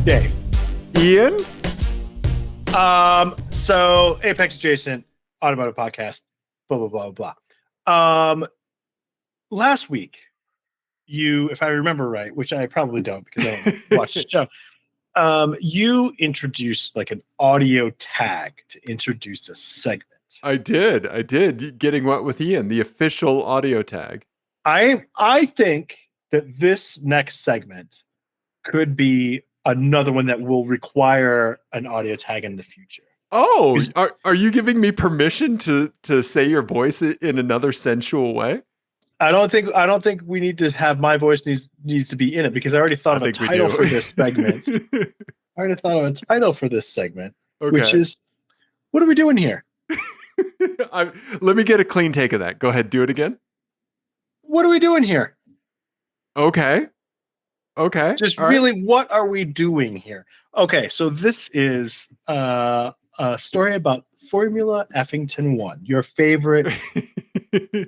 Dave. Ian? So apexadjacent automotive podcast, blah, blah, blah, blah. Last week, you, if I remember right, which I probably don't because I don't watch the show, you introduced like an audio tag to introduce a segment. I did. Getting What with Ian, the official audio tag. I think that this next segment could be another one that will require an audio tag in the future. Oh, are you giving me permission to say your voice in another sensual way? I don't think we need to have my voice needs to be in it because I already thought of a title for this segment. Which is, what are we doing here? Let me get a clean take of that. Go ahead, do it again. What are we doing here? Okay. Just all really, right. What are we doing here? Okay, so this is a story about Formula Effington 1, your favorite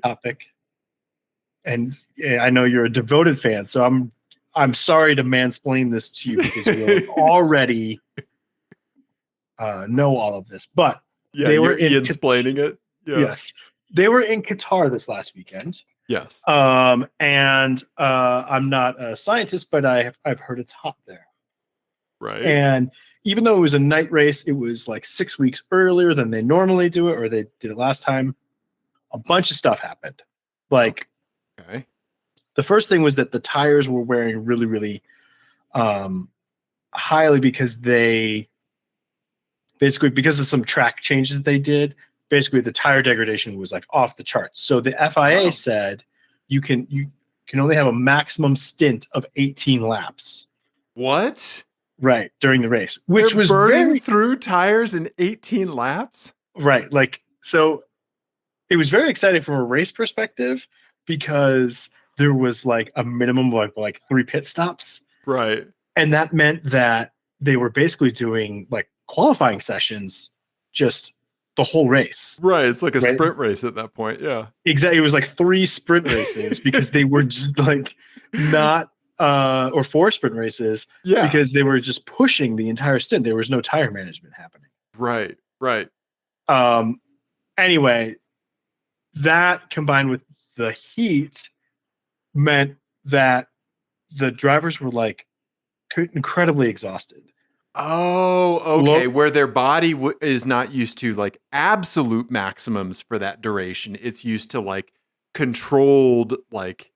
topic. And I know you're a devoted fan, so I'm sorry to mansplain this to you because you already know all of this. But yeah, they were Ian-splaining it. Yeah. Yes, they were in Qatar this last weekend. Yes. And I'm not a scientist, but I've heard it's hot there. Right. And even though it was a night race, it was like 6 weeks earlier than they normally do it, or they did it last time. A bunch of stuff happened. Like, okay. The first thing was that the tires were wearing really, really highly because because of some track changes they did. Basically, the tire degradation was like off the charts. So the FIA said you can only have a maximum stint of 18 laps. What? Right, during the race, which They're was burning through tires in 18 laps. Right, like, so it was very exciting from a race perspective because there was like a minimum of like 3 pit stops. Right, and that meant that they were basically doing like qualifying sessions just the whole race. Right. It's like a sprint race at that point. Yeah. Exactly. It was like 3 sprint races because they were just like not or 4 sprint races because they were just pushing the entire stint. There was no tire management happening. Right. Anyway, that combined with the heat meant that the drivers were like incredibly exhausted. Oh, okay. Where their body is not used to like absolute maximums for that duration. It's used to like controlled, like,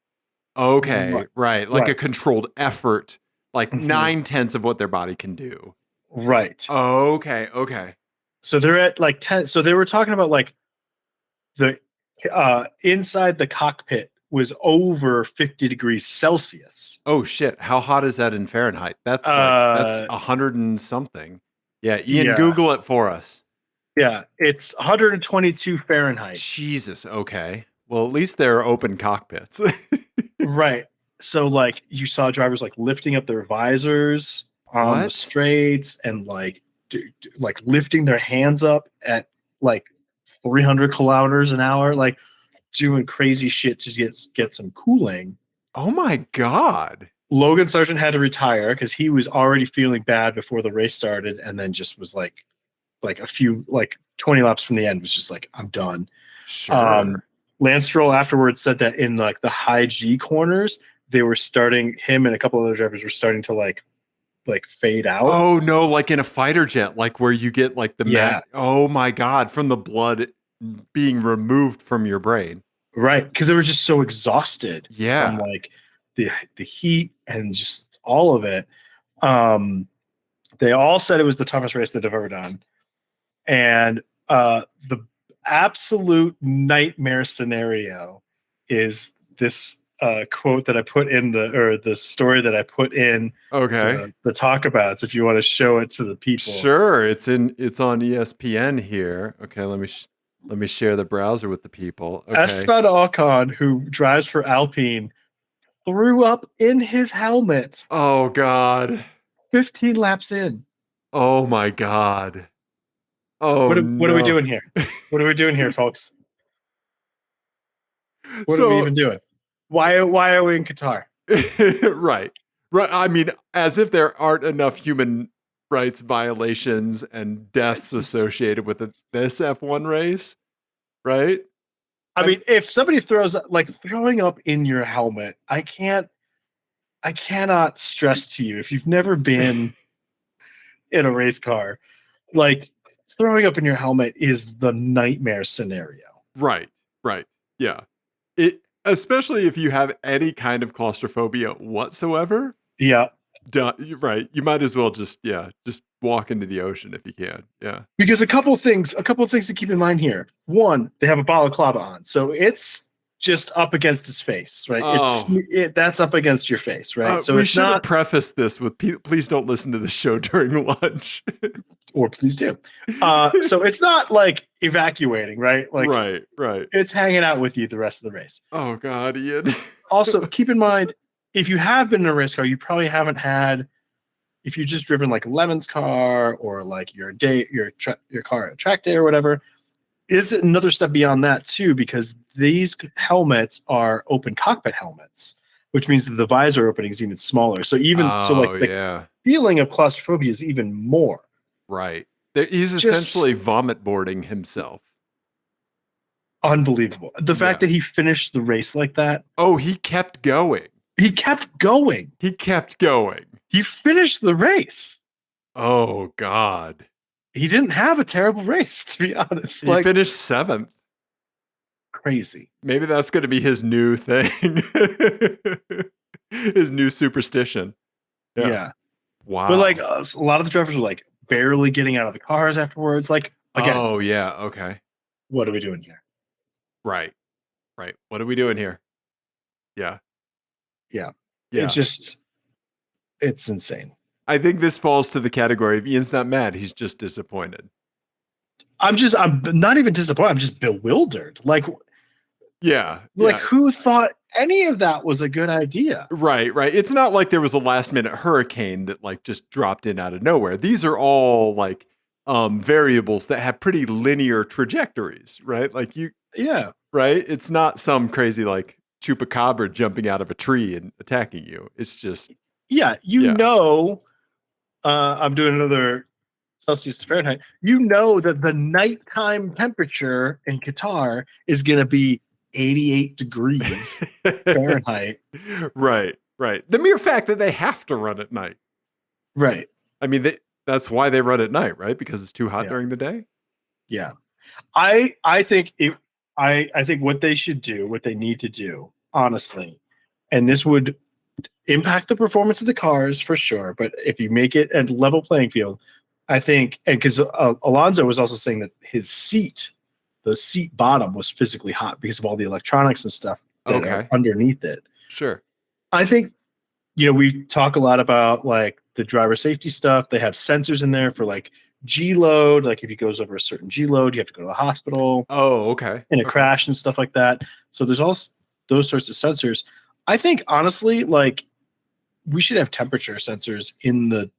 right. Like a controlled effort, like 9/10 of what their body can do. Right. Okay. So they're at like 10. So they were talking about like the inside the cockpit was over 50 degrees Celsius. Oh shit! How hot is that in Fahrenheit? That's 100 and something. Yeah, Ian, Google it for us. Yeah, it's 122 Fahrenheit. Jesus. Okay. Well, at least they're open cockpits. Right. So like you saw drivers like lifting up their visors on the straights and like lifting their hands up at like 300 kilometers an hour, like doing crazy shit to get some cooling. Oh my God. Logan Sargent had to retire because he was already feeling bad before the race started and then just was like a few, like 20 laps from the end was just like, I'm done. Sure. Lance Stroll afterwards said that in like the high G corners, they were starting, him and a couple other drivers were starting to like fade out. Oh no, like in a fighter jet, like where you get like the oh my God, from the blood being removed from your brain. Right, because they were just so exhausted from like the heat and just all of it. They all said it was the toughest race that they've ever done. And the absolute nightmare scenario is this quote that I put in the story that I put in the talk abouts, if you want to show it to the people. Sure, it's on ESPN here. Okay, let me share the browser with the people. Okay. Esteban Ocon, who drives for Alpine, threw up in his helmet. Oh God. 15 laps in. Oh my God. Oh, what are we doing here? What are we doing here, folks? What are we even doing? Why are we in Qatar? Right. Right. I mean, as if there aren't enough human rights violations and deaths associated with this F1 race, right? I mean, if somebody throws like throwing up in your helmet, I cannot stress to you, if you've never been in a race car, like throwing up in your helmet is the nightmare scenario. Right. Yeah. Especially if you have any kind of claustrophobia whatsoever. Yeah. Right. You might as well just walk into the ocean if you can. Yeah. Because a couple of things to keep in mind here. One, they have a balaclava on, so it's just up against his face, right? Oh. That's up against your face, right? So we it's should not. have prefaced this with please don't listen to the show during lunch. Or please do. So it's not like evacuating, right? Like right. It's hanging out with you the rest of the race. Oh God, Ian. Also, keep in mind, if you have been in a race car, you probably haven't had. If you've just driven like Lemon's car or like your car at track day or whatever, is it another step beyond that too? Because these helmets are open cockpit helmets, which means that the visor opening is even smaller. So the feeling of claustrophobia is even more. Right. He's essentially vomit boarding himself. Unbelievable. The fact that he finished the race like that. Oh, he kept going. He finished the race. Oh, God. He didn't have a terrible race, to be honest. He finished 7th. Crazy. Maybe that's going to be his new thing. His new superstition. Yeah. Wow. But like a lot of the drivers were like barely getting out of the cars afterwards. Like, again. Oh, yeah. Okay. What are we doing here? Right. What are we doing here? Yeah. It's insane. I think this falls to the category of Ian's not mad. He's just disappointed. I'm not even disappointed. I'm just bewildered. Like, who thought any of that was a good idea? Right. It's not like there was a last minute hurricane that like just dropped in out of nowhere. These are all like variables that have pretty linear trajectories, right? Like right? It's not some crazy like chupacabra jumping out of a tree and attacking you. It's just know, I'm doing another Celsius to Fahrenheit. You know that the nighttime temperature in Qatar is going to be 88 degrees Fahrenheit. Right. The mere fact that they have to run at night. Right. I mean, that's why they run at night, right? Because it's too hot during the day. Yeah. I think I think what they should do, what they need to do, honestly, and this would impact the performance of the cars for sure, but if you make it a level playing field, I think, and because Alonso was also saying that the seat bottom was physically hot because of all the electronics and stuff that are underneath it. Sure. I think, we talk a lot about like the driver safety stuff. They have sensors in there for like G load. Like if he goes over a certain G load, you have to go to the hospital. Oh, okay. In a crash and stuff like that. So there's all those sorts of sensors. I think honestly, like we should have temperature sensors in the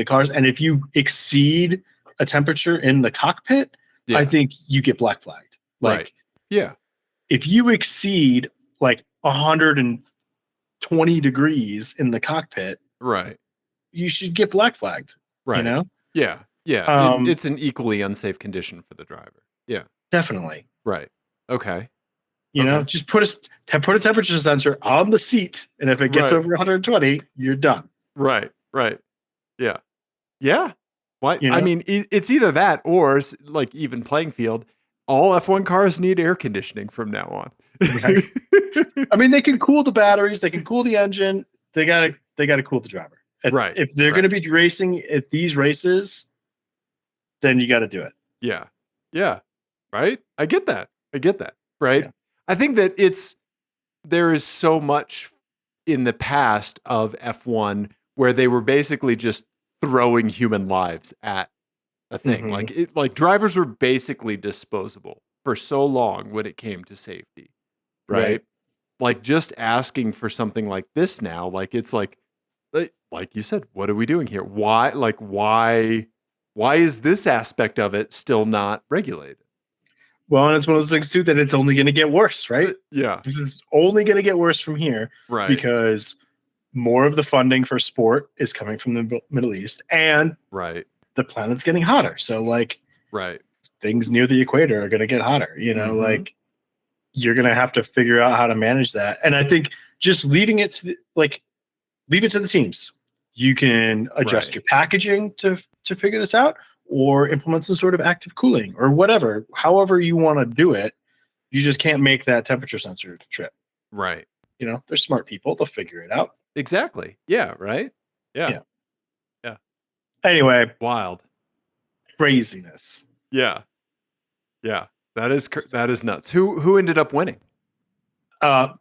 cars. And if you exceed a temperature in the cockpit, I think you get black flagged. Like, if you exceed like 120 degrees in the cockpit, you should get black flagged. Right. Yeah. It's an equally unsafe condition for the driver. Yeah. Definitely. Right. Okay. Just put a temperature sensor on the seat, and if it gets over 120, you're done. Right. Yeah. Why? I mean, it's either that or like even playing field. All F1 cars need air conditioning from now on. Right. I mean, they can cool the batteries, they can cool the engine. They got to cool the driver. If they're going to be racing at these races, then you got to do it. Yeah. Right. I get that. Right. Yeah. I think that there is so much in the past of F1 where they were basically just throwing human lives at a thing. Like drivers were basically disposable for so long when it came to safety. Right. Like just asking for something like this now, like it's like you said, what are we doing here? Why is this aspect of it still not regulated? Well, and it's one of those things too that it's only going to get worse, right? Yeah. This is only going to get worse from here, right? Because more of the funding for sport is coming from the Middle East, and the planet's getting hotter. So like, things near the equator are going to get hotter. You know, like you're going to have to figure out how to manage that. And I think just leaving it to leave it to the teams. You can adjust your packaging to figure this out, or implement some sort of active cooling or whatever. However you want to do it, you just can't make that temperature sensor trip. Right. You know, they're smart people. They'll figure it out. Exactly. Yeah. Right. Yeah. Anyway, wild craziness. Yeah. Yeah. That is nuts. Who ended up winning? Well,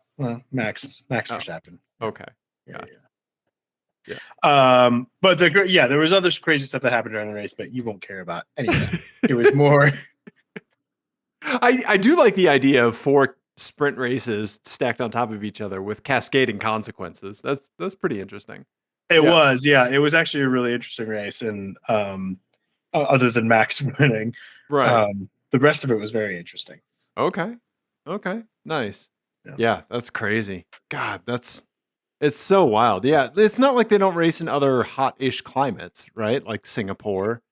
Max Verstappen. Okay. Yeah. But there was other crazy stuff that happened during the race, but you won't care about anyway. It was more. I do like the idea of 4 sprint races stacked on top of each other with cascading consequences. That's pretty interesting. It was actually a really interesting race, and other than Max winning, the rest of it was very interesting. Okay, nice. Yeah, that's crazy. God, it's so wild. Yeah, it's not like they don't race in other hot-ish climates, right? Like Singapore.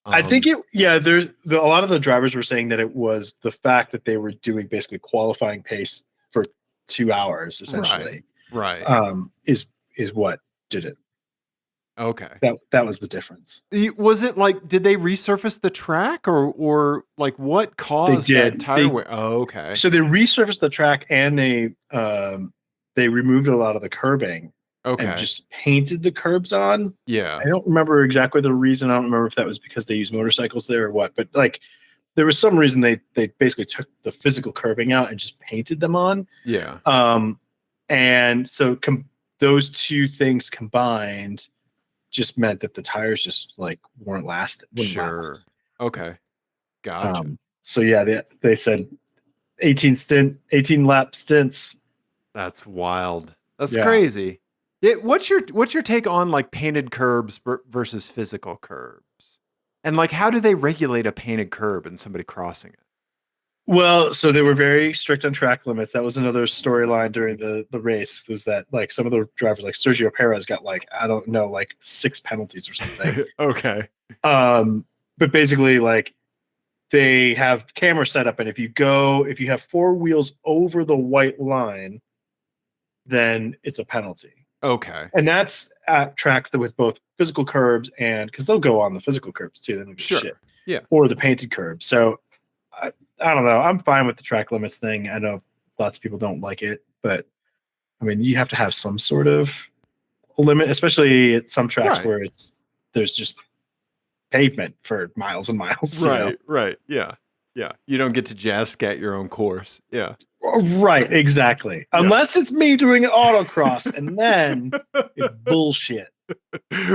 I think there's a lot of the drivers were saying that it was the fact that they were doing basically qualifying pace for 2 hours essentially. Right. Is what did it. Okay. That was the difference. Was it like, did they resurface the track or like what caused that tire wear? Oh, okay. So they resurfaced the track, and they removed a lot of the curbing. Okay. And just painted the curbs on. Yeah. I don't remember exactly the reason. I don't remember if that was because they used motorcycles there or what, but like there was some reason they basically took the physical curbing out and just painted them on. Yeah. And so those two things combined just meant that the tires just like weren't lasting. Sure. Okay. Gotcha. So yeah, they said 18 lap stints. That's wild. That's crazy. What's your take on like painted curbs versus physical curbs? And like, how do they regulate a painted curb and somebody crossing it? Well, so they were very strict on track limits. That was another storyline during the race. Was that like some of the drivers, like Sergio Perez, got like, I don't know, like 6 penalties or something. Okay. But basically, like they have camera set up, and if you have 4 wheels over the white line, then it's a penalty. Okay. And that's at tracks that with both physical curbs and because they'll go on the physical curbs too. They don't give shit. Yeah. Or the painted curbs. So I don't know. I'm fine with the track limits thing. I know lots of people don't like it, but I mean, you have to have some sort of limit, especially at some tracks where there's just pavement for miles and miles. Right. Yeah. Yeah. You don't get to jazz scat your own course. Yeah. Right, exactly. Yeah. Unless it's me doing an autocross, and then it's bullshit.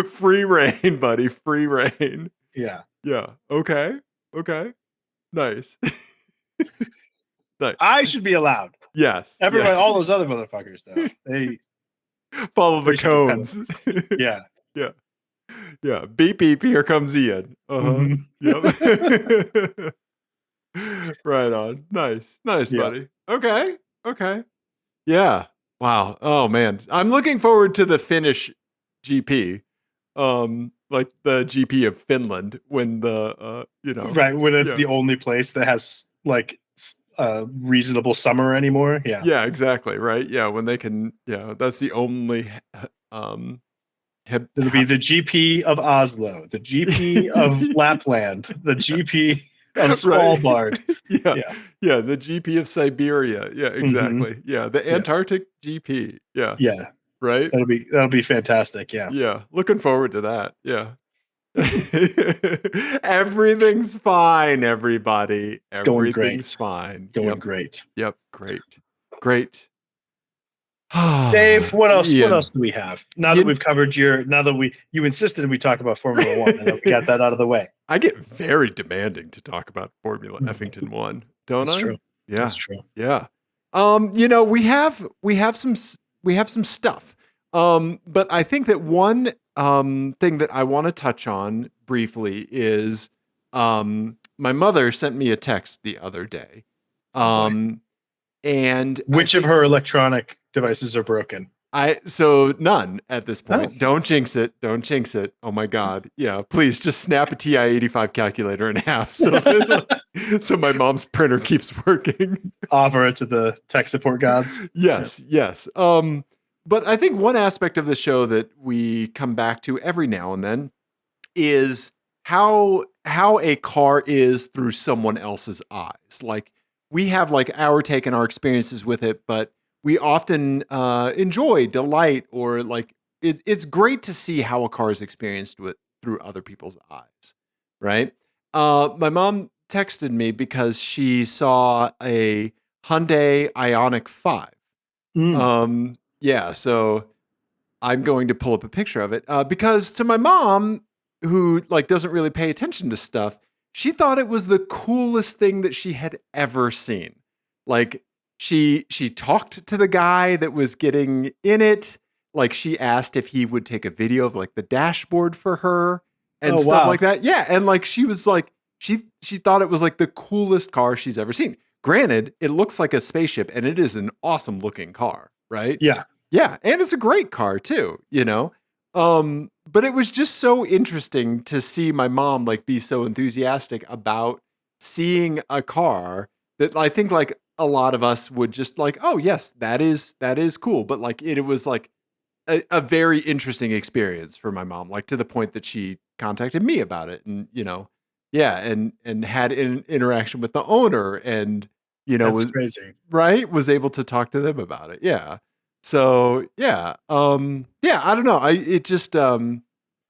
Free reign, buddy. Free reign. Yeah. Yeah. Okay. Nice. Nice. I should be allowed. Yes. Everybody, all those other motherfuckers, though, they follow the cones. Yeah. Yeah. Beep beep. Here comes Ian. Yep. Right on. Nice, buddy. Okay. Yeah. Wow. Oh man, I'm looking forward to the Finnish GP, like the GP of Finland when the right when it's the only place that has like reasonable summer anymore. Yeah. Yeah. Exactly. Right. Yeah. When they can. Yeah. That's the only. It'll be the GP of Oslo, the GP of Lapland, the GP. Svalbard. Yeah, the GP of Siberia. Yeah, exactly. Yeah, the Antarctic GP. Yeah. Right? That'll be fantastic. Yeah. Looking forward to that. Yeah. Everything's fine, everybody. Everything's fine. Going great. Yep, great. Dave, what else? Ian. What else do we have? Now that we've covered you insisted we talk about Formula One, and we got that out of the way. I get very demanding to talk about Formula Effington 1, don't That's I? True. Yeah, that's true. Yeah. We have some stuff. But I think that one thing that I want to touch on briefly is my mother sent me a text the other day. And which of her electronic devices are broken? So none at this point. Oh. Don't jinx it. Don't jinx it. Oh my God. Yeah. Please just snap a TI-85 calculator in half so so my mom's printer keeps working. Offer it to the tech support gods. Yes. Yes. But I think one aspect of the show that we come back to every now and then is how a car is through someone else's eyes. Like we have like our take and our experiences with it, but we often enjoy, delight, or like it's great to see how a car is experienced through other people's eyes, right? My mom texted me because she saw a Hyundai Ioniq 5. Yeah, so I'm going to pull up a picture of it because to my mom, who like doesn't really pay attention to stuff, she thought it was the coolest thing that she had ever seen. Like she talked to the guy that was getting in it. Like she asked if he would take a video of like the dashboard for her and stuff like that. Yeah, and like she was like she thought it was like the coolest car she's ever seen. Granted, it looks like a spaceship and it is an awesome looking car, right? Yeah. Yeah, and it's a great car too, you know. But it was just so interesting to see my mom like be so enthusiastic about seeing a car that I think like a lot of us would just like, oh yes, that is cool. But like it was like a very interesting experience for my mom, like to the point that she contacted me about it, and you know, yeah, and had an interaction with the owner, and you know, was crazy, right? Was able to talk to them about it, yeah. So yeah, yeah, I don't know. I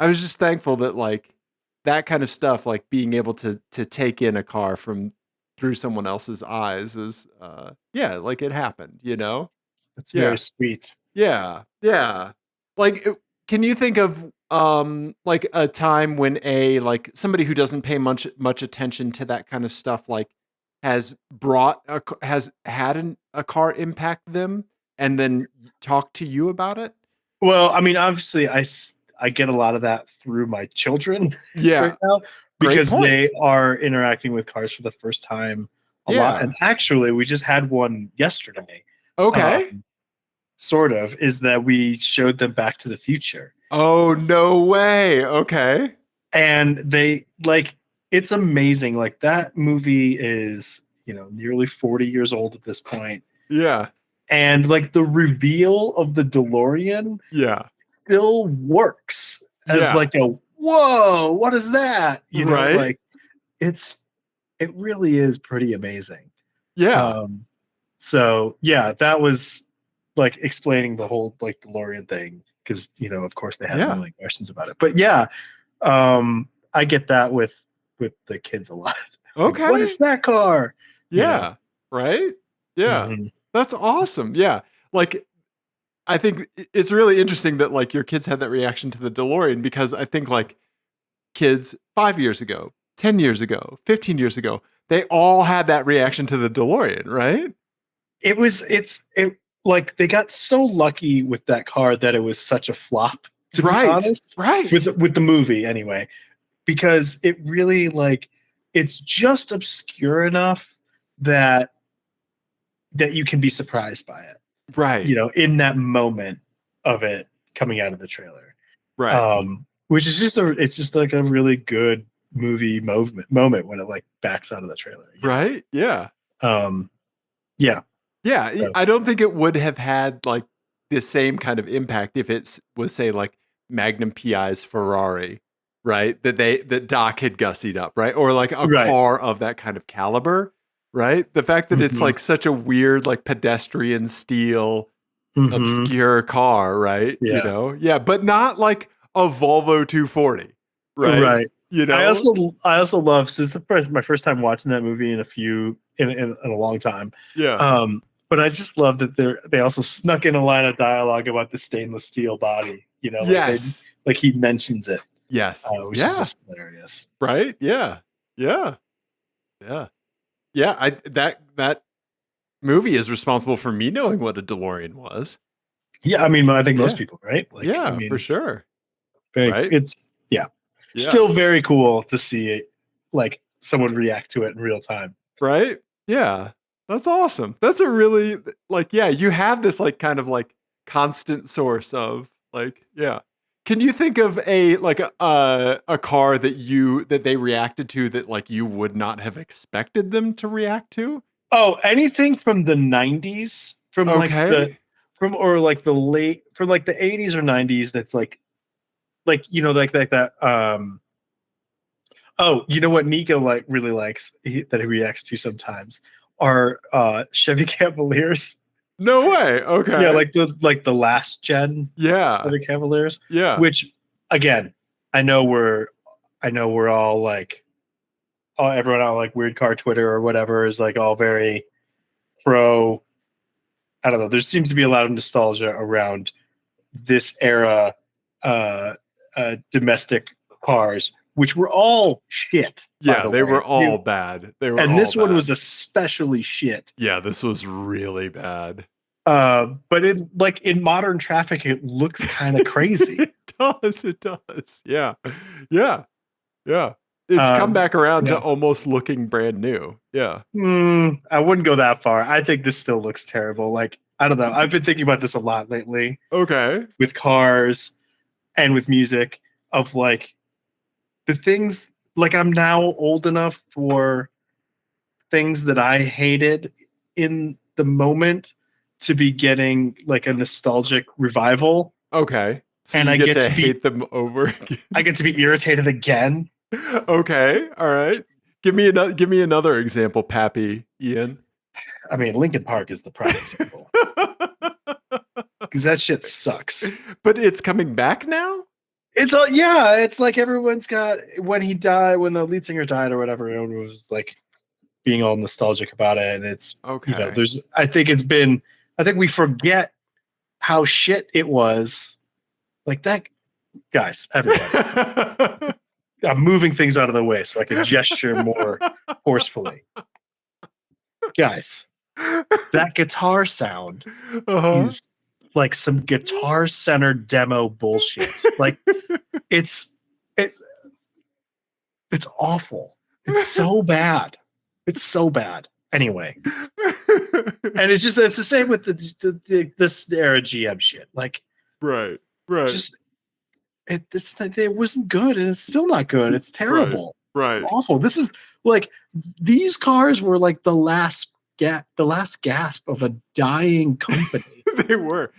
was just thankful that like that kind of stuff, like being able to take in a car from through someone else's eyes is, yeah, like it happened, you know. That's very sweet. Yeah, yeah. Like, can you think of like a time when like somebody who doesn't pay much attention to that kind of stuff, like has had a car impact them and then talk to you about it? Well, I mean, obviously, I get a lot of that through my children right now because they are interacting with cars for the first time a lot. And actually, we just had one yesterday. Okay. Sort of, is that we showed them Back to the Future. Oh, no way. Okay. And they like, it's amazing. Like that movie is, you know, nearly 40 years old at this point. Yeah. And like the reveal of the DeLorean still works as like a, whoa, what is that? You know, like it really is pretty amazing. Yeah. So yeah, that was like explaining the whole like DeLorean thing, because you know, of course, they have a million questions about it. But yeah, I get that with the kids a lot. Okay, like, what is that car? Yeah, you know? Right. Yeah, that's awesome. Yeah, like I think it's really interesting that like your kids had that reaction to the DeLorean, because I think like kids 5 years ago, 10 years ago, 15 years ago, they all had that reaction to the DeLorean, right? It's like they got so lucky with that car that it was such a flop, to be honest. Right. With the movie anyway, because it really like it's just obscure enough that you can be surprised by it. Right. You know, in that moment of it coming out of the trailer. Right. Which is it's just like a really good movie moment when it like backs out of the trailer. Right. Yeah. Yeah. Yeah, so. I don't think it would have had like the same kind of impact if it was, say, like Magnum PI's Ferrari, right? That Doc had gussied up, right? Or like a car of that kind of caliber, right? The fact that it's like such a weird, like pedestrian steel, obscure car, right? Yeah. You know, yeah, but not like a Volvo 240, right? Right. You know, I also love. So this is my first time watching that movie in a long time. Yeah. But I just love that they also snuck in a line of dialogue about the stainless steel body. You know, like he mentions it. Yes, which is just hilarious. Right? Yeah, yeah, yeah, yeah. That movie is responsible for me knowing what a DeLorean was. Yeah, I mean, I think most people, right? Like, yeah, I mean, for sure. Right? It's still very cool to see it, like someone react to it in real time. Right? Yeah. That's awesome. That's a really like, yeah, you have this like kind of like constant source of like, yeah. Can you think of a car that they reacted to that like you would not have expected them to react to? Oh, anything from the 90s, from like the late, from like the 80s or 90s that's like like that oh, you know what Nico like really likes that he reacts to sometimes are Chevy Cavaliers. No way. Okay. Yeah, like the last gen Chevy Cavaliers. Yeah. Which again, I know we're all like everyone on like Weird Car Twitter or whatever is like all very pro. I don't know. There seems to be a lot of nostalgia around this era domestic cars, which were all shit. Yeah, they were all bad. And this one was especially shit. Yeah, this was really bad. But in modern traffic, it looks kind of crazy. It does. Yeah. It's come back around to almost looking brand new. Yeah. I wouldn't go that far. I think this still looks terrible. Like, I don't know. I've been thinking about this a lot lately. Okay. With cars and with music, of like the things, like I'm now old enough for things that I hated in the moment to be getting like a nostalgic revival. Okay. So and I get to hate them over again. I get to be irritated again. Okay. All right. Give me another example, Pappy Ian. I mean, Linkin Park is the prime example. Because that shit sucks. But it's coming back now? It's like everyone's got, when the lead singer died or whatever, everyone was like being all nostalgic about it. And it's okay. I think we forget how shit it was. Like that, guys, everybody. I'm moving things out of the way so I can gesture more forcefully. Guys, that guitar sound is like some guitar-centered demo bullshit. Like it's awful. It's so bad. It's so bad. Anyway, and it's the same with this era GM shit. Like, right. Just it wasn't good, and it's still not good. It's terrible. Right. It's awful. This is like, these cars were like the last gasp of a dying company. They were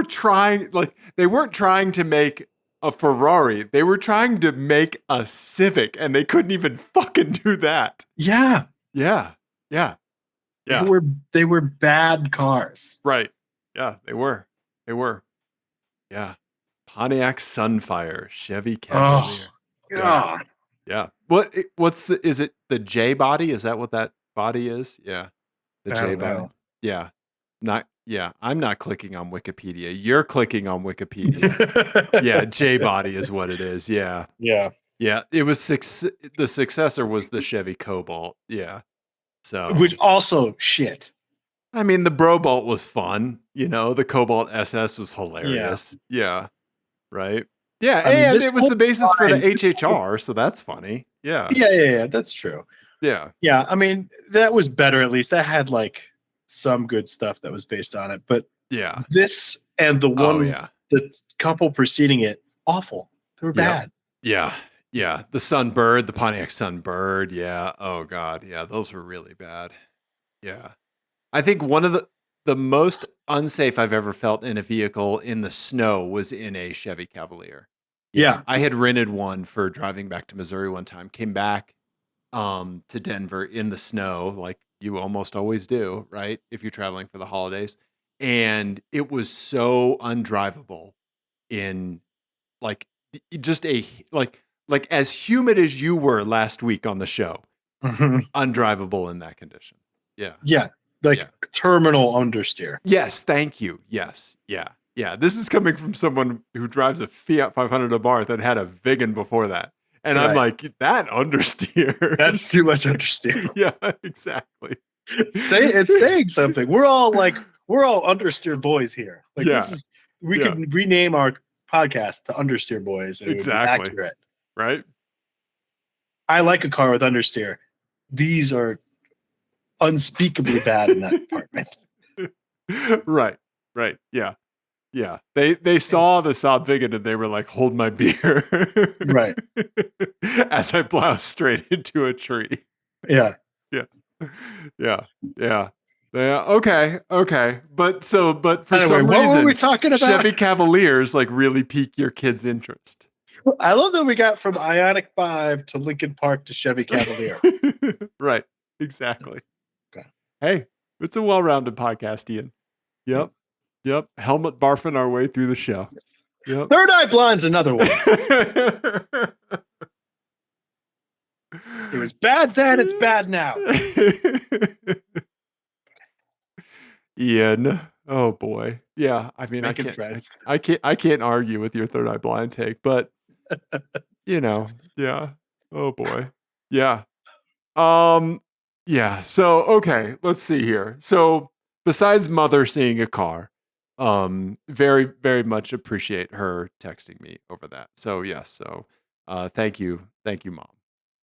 trying, like, they weren't trying to make a Ferrari. They were trying to make a Civic, and they couldn't even fucking do that. Yeah. They were bad cars. Right. Yeah, they were. Yeah. Pontiac Sunfire, Chevy Cavalier. Oh, God. Yeah. Is it the J body? Is that what that body is? Yeah. The J body. Yeah. I'm not clicking on Wikipedia. You're clicking on Wikipedia. Yeah, J body is what it is. Yeah. Yeah. Yeah. It was the successor was the Chevy Cobalt. Yeah. So, which also shit. I mean, the Brobolt was fun. The Cobalt SS was hilarious. Yeah. Right. Yeah. And it was the basis for the HHR. So that's funny. Yeah. Yeah. That's true. Yeah. Yeah. I mean, that was better. At least that had like some good stuff that was based on it. But yeah, this and the one, the couple preceding it, awful. They were bad. Yeah. Yeah. The Sunbird, the Pontiac Sunbird. Yeah. Oh God. Yeah. Those were really bad. Yeah. I think one of the most unsafe I've ever felt in a vehicle in the snow was in a Chevy Cavalier. Yeah. I had rented one for driving back to Missouri one time, came back to Denver in the snow, like you almost always do, right? If you're traveling for the holidays. And it was so undrivable in like just like as humid as you were last week on the show, undrivable in that condition. Yeah. Yeah. Terminal understeer. Yes, thank you. Yes, yeah. This is coming from someone who drives a Fiat 500 Abarth that had a Vigan before that, and I'm like, that understeer. That's too much understeer. Yeah, exactly. It's saying something. We're all understeer boys here. Like, we can rename our podcast to Understeer Boys. And exactly. It would be accurate. Right. I like a car with understeer. These are unspeakably bad in that department. Right. Right. Yeah. Yeah. They saw the Saab Viggen and they were like, hold my beer. Right. As I plow straight into a tree. Yeah. Yeah. Yeah. Yeah. Yeah. Okay. Okay. But for Anyway, some what reason, were we talking about? Chevy Cavaliers like really pique your kids' interest. I love that we got from Ioniq 5 to Lincoln Park to Chevy Cavalier. Right. Exactly. Okay. Hey, it's a well-rounded podcast, Ian. Yep. Yep. Helmet barfing our way through the show. Yep. Third Eye Blind's another one. It was bad then, it's bad now. Ian. Oh boy. Yeah. I mean, Making I can't argue with your Third Eye Blind take, but yeah. Oh boy. Yeah. Yeah. So okay, let's see here. So besides mother seeing a car, very, very much appreciate her texting me over that. So yes, so thank you,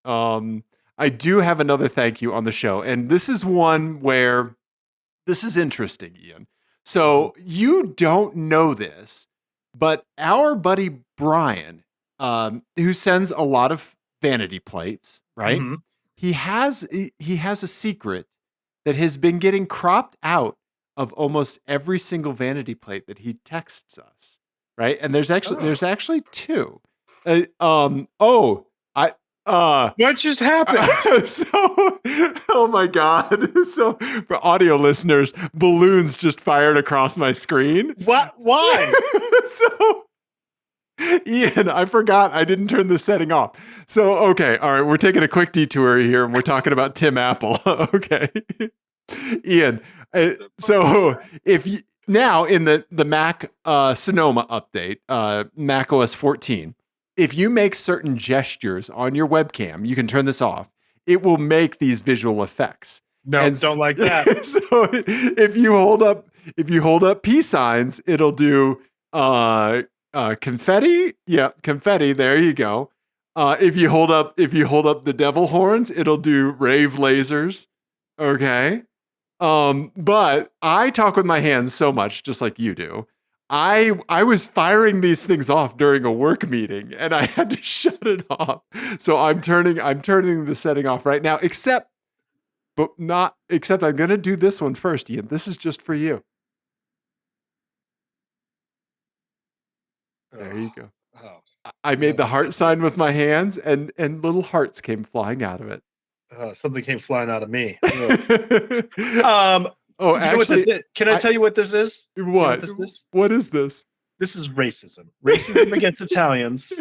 Mom. I do have another thank you on the show, and this is one where this is interesting, Ian. So you don't know this, but our buddy Brian, who sends a lot of vanity plates, right? Mm-hmm. He has a secret that has been getting cropped out of almost every single vanity plate that he texts us, right? And there's actually two. What just happened? Oh my God. So for audio listeners, balloons just fired across my screen. What? Why? So Ian, I forgot I didn't turn the setting off. So, okay. All right. We're taking a quick detour here and we're talking about Tim Apple. Okay. Ian. So if you, now in the Mac Sonoma update, Mac OS 14, if you make certain gestures on your webcam, you can turn this off. It will make these visual effects. No, don't like that. So if you hold up peace signs, it'll do confetti. Yeah, confetti. There you go. If you hold up the devil horns, it'll do rave lasers. Okay. But I talk with my hands so much, just like you do. I was firing these things off during a work meeting and I had to shut it off. So I'm turning the setting off right now, except I'm going to do this one first, Ian. This is just for you. There you go. I made the heart sign with my hands and little hearts came flying out of it. Something came flying out of me. Oh, actually, can I tell you what this is? What? You know what this is? What is this? This is racism. Racism against Italians.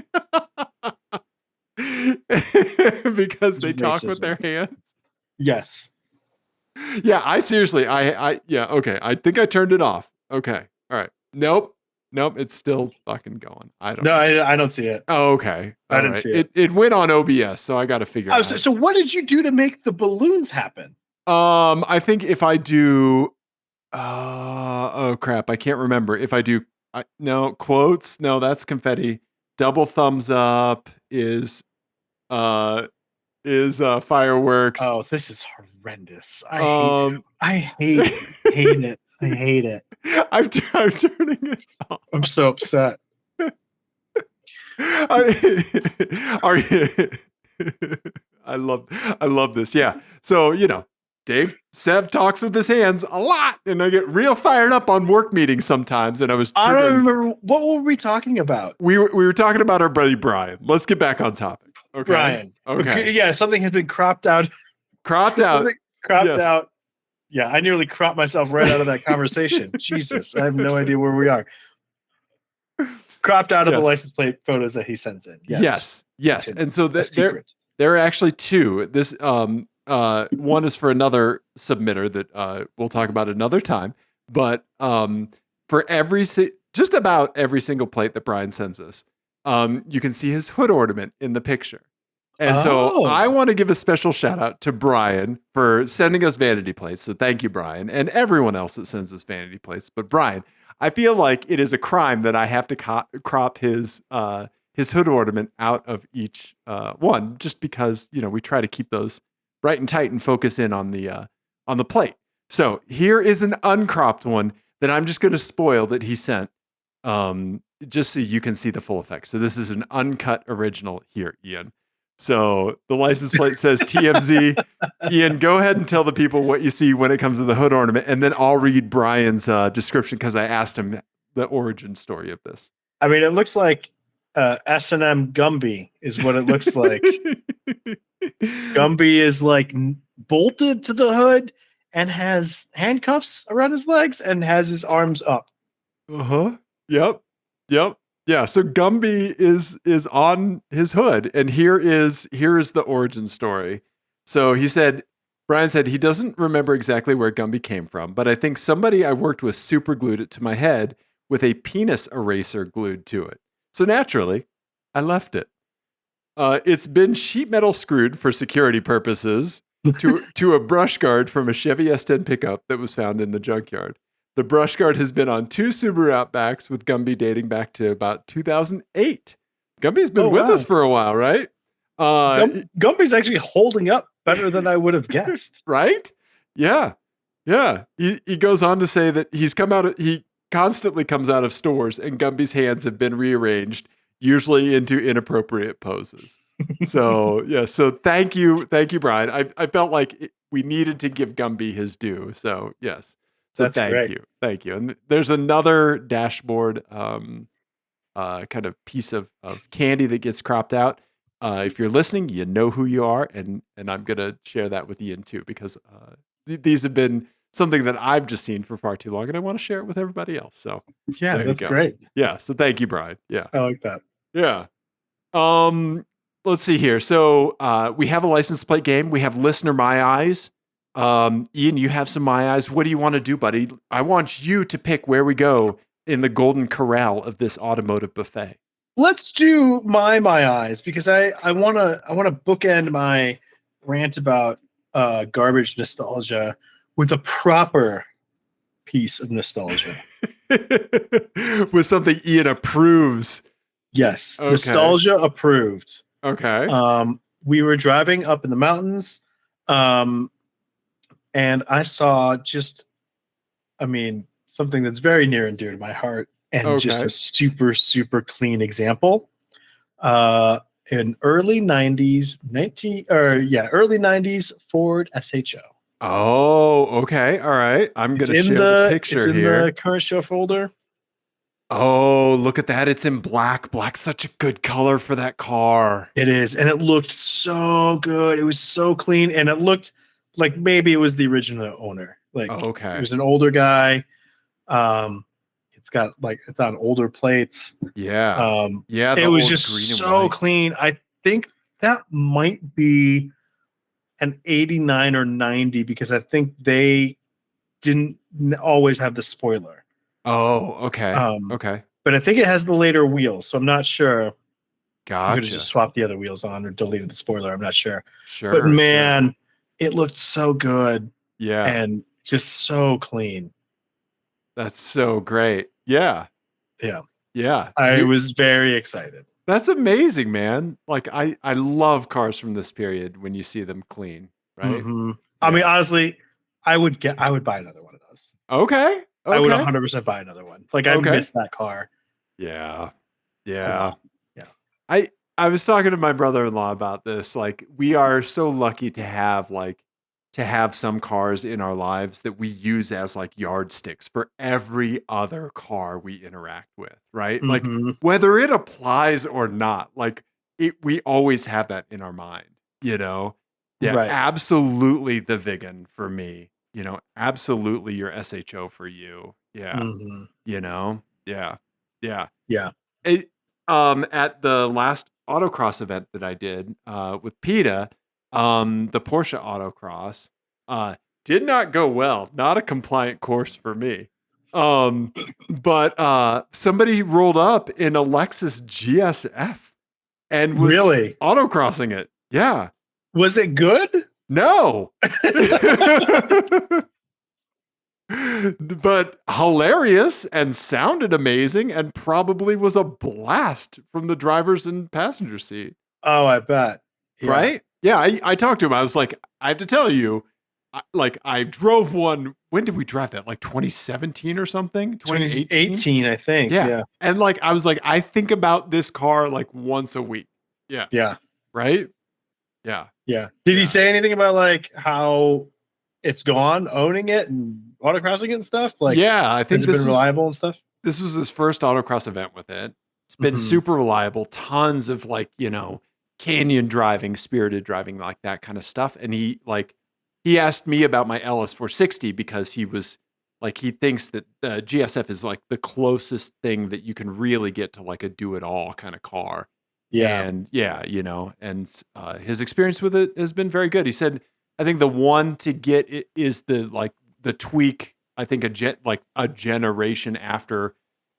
Because they talk with their hands? Yes. Yeah, I seriously, yeah, okay. I think I turned it off. Okay. All right. Nope, it's still fucking going. I don't see it. Oh, okay. I didn't see it. It went on OBS, so I got to figure out. So what did you do to make the balloons happen? I think if I do, oh crap, I can't remember. If I do, no quotes, no, that's confetti. Double thumbs up is fireworks. Oh, this is horrendous. I hate it. I hate it. I'm turning it off. I'm so upset. Are you? I love this. Yeah. So, Dave Sev talks with his hands a lot, and I get real fired up on work meetings sometimes. And I don't remember, what were we talking about? We were talking about our buddy Brian. Let's get back on topic. Okay. Brian. Okay. Yeah, something has been cropped out. Cropped out. Yeah, I nearly cropped myself right out of that conversation. Jesus, I have no idea where we are. Cropped out of the license plate photos that he sends in. Yes. And so there are actually two. This one is for another submitter that we'll talk about another time. But for just about every single plate that Brian sends us, you can see his hood ornament in the picture. And so I want to give a special shout out to Brian for sending us vanity plates. So thank you, Brian, and everyone else that sends us vanity plates. But Brian, I feel like it is a crime that I have to crop his hood ornament out of each one, just because we try to keep those bright and tight and focus in on the plate. So here is an uncropped one that I'm just going to spoil that he sent, just so you can see the full effect. So this is an uncut original here, Ian. So the license plate says TMZ. Ian, go ahead and tell the people what you see when it comes to the hood ornament, and then I'll read Brian's description because I asked him the origin story of this. I mean, it looks like S&M Gumby is what it looks like. Gumby is like bolted to the hood and has handcuffs around his legs and has his arms up. Uh-huh. Yep. Yeah. So Gumby is on his hood, and here is the origin story. So Brian said he doesn't remember exactly where Gumby came from, but I think somebody I worked with super glued it to my head with a penis eraser glued to it. So naturally, I left it. It's been sheet metal screwed for security purposes to a brush guard from a Chevy S10 pickup that was found in the junkyard. The brush guard has been on 2 Subaru Outbacks with Gumby dating back to about 2008. Gumby's been with us for a while, right? Gumby's actually holding up better than I would have guessed. Right? Yeah. He goes on to say that he constantly comes out of stores and Gumby's hands have been rearranged, usually into inappropriate poses. So yeah, so thank you, Brian. I felt like we needed to give Gumby his due. So yes, so that's thank you. And there's another dashboard, kind of piece of candy that gets cropped out. If you're listening, you know who you are, and I'm gonna share that with Ian too because these have been something that I've just seen for far too long, and I want to share it with everybody else. So yeah, that's great. Yeah, so thank you, Brian. Yeah, I like that. Yeah. Let's see here. So we have a license plate game. We have listener My Eyes. Ian, you have some My Eyes. What do you want to do, buddy? I want you to pick where we go in the golden corral of this automotive buffet. Let's do my eyes because I want to bookend my rant about garbage nostalgia with a proper piece of nostalgia. With something Ian approves. Yes, okay. Nostalgia approved. Okay. We were driving up in the mountains, and I saw something that's very near and dear to my heart, and just a super, super clean example. In early 90s, early 90s Ford SHO. Oh, okay. All right. I'm going to share the picture here. It's in the current show folder. Oh, look at that. It's in black. Black's such a good color for that car. It is. And it looked so good. It was so clean. And it looked like maybe it was the original owner. Like, it was an older guy. It's on older plates. Yeah. It was just so clean. I think that might be an 89 or 90 because I think they didn't always have the spoiler. Oh, okay. Okay. But I think it has the later wheels, so I'm not sure. Gotcha. I could have just swapped the other wheels on or deleted the spoiler. I'm not sure. Sure. But man, it looked so good. Yeah. And just so clean. That's so great. Yeah. Yeah. Yeah. I was very excited. That's amazing, man. Like I love cars from this period when you see them clean, right? Mm-hmm. Yeah. I mean, honestly, I would buy another one of those. Okay. I would 100% buy another one. Like I missed that car. Yeah. Yeah. I was talking to my brother-in-law about this. Like we are so lucky to have some cars in our lives that we use as like yardsticks for every other car we interact with, right? Mm-hmm. Like whether it applies or not, like we always have that in our mind, you know? Yeah, right. Absolutely the vegan for me. You know, absolutely your SHO for you. Yeah. Mm-hmm. You know? Yeah. Yeah. Yeah. At the last autocross event that I did with PETA, the Porsche autocross did not go well. Not a compliant course for me. But somebody rolled up in a Lexus GSF and was autocrossing it. Yeah. Was it good? No. But hilarious and sounded amazing and probably was a blast from the driver's and passenger seat. Oh, I bet. Yeah. Right? Yeah, I talked to him. I was like, I have to tell you, I drove one. When did we drive that? Like 2017 or something? 2018, I think. Yeah. And like, I was like, I think about this car like once a week. Yeah. Yeah. Right? Yeah. Yeah. Did he say anything about like how it's gone, owning it and autocrossing it and stuff? Like, yeah, I think has it been reliable and stuff? This was his first autocross event with it. It's been super reliable. Tons of like, canyon driving, spirited driving, like that kind of stuff. And he asked me about my LS460 because he was like, he thinks that the GSF is like the closest thing that you can really get to like a do-it-all kind of car. Yeah. And his experience with it has been very good. He said, I think the one to get is the tweak, I think a generation after,